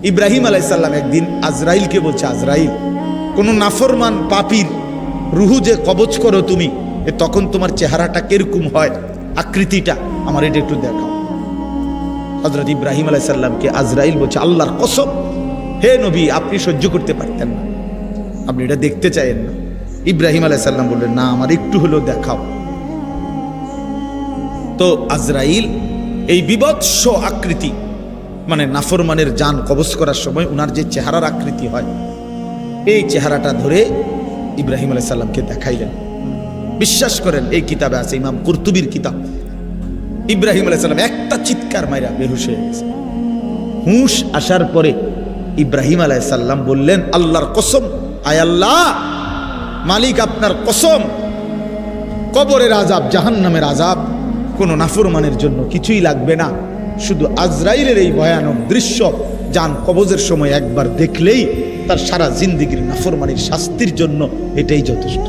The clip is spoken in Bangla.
ইব্রাহিম আলাইহিস সালাম একদিন আজরাইলকে বলছে, আজরাইল, কোন নাফরমান পাপীর রুহু যে কবজ করো তুমি, তখন তোমার চেহারাটা কিরকম হয়, আকৃতিটা আমার এটা একটু দেখাও। হযরত ইব্রাহিম আলাইহিস সালামকে আজরাইল বলছে, আল্লাহর কসম হে নবী, আপনি সহ্য করতে পারতেন না, আপনি এটা দেখতে চাইেন না। ইব্রাহিম আলাইহিস সালাম বললেন, না, আমার একটু হলেও দেখাও। তো আজরাইল এই বিভৎস আকৃতি, মানে নাফরমানের জান কবজ করার সময় উনার যে চেহারার আকৃতি হয়, এই চেহারাটা ধরে ইব্রাহিম আলাইহিস সালামকে দেখাইলেন। বিশ্বাস করেন, এই কিতাবে আছে, ইমাম কুরতুবীর কিতাব। ইব্রাহিম আলাইহিস সালাম একটা চিৎকার মাইরা বেহুশ হয়ে গেছে। হুঁশ আসার পরে ইব্রাহিম আলাইহিস সালাম বললেন, আল্লাহর কসম, আয় আল্লাহ, মালিক আপনার কসম, কবরের আযাব, জাহান্নামের আযাব কোনো নাফরমানের জন্য কিছুই লাগবে না, শুধু আজরাইলের এই ভয়ানক দৃশ্য জান কবজের সময় একবার দেখলেই তার সারা জিন্দেগীর নাফরমানির শাস্তির জন্য এটাই যথেষ্ট।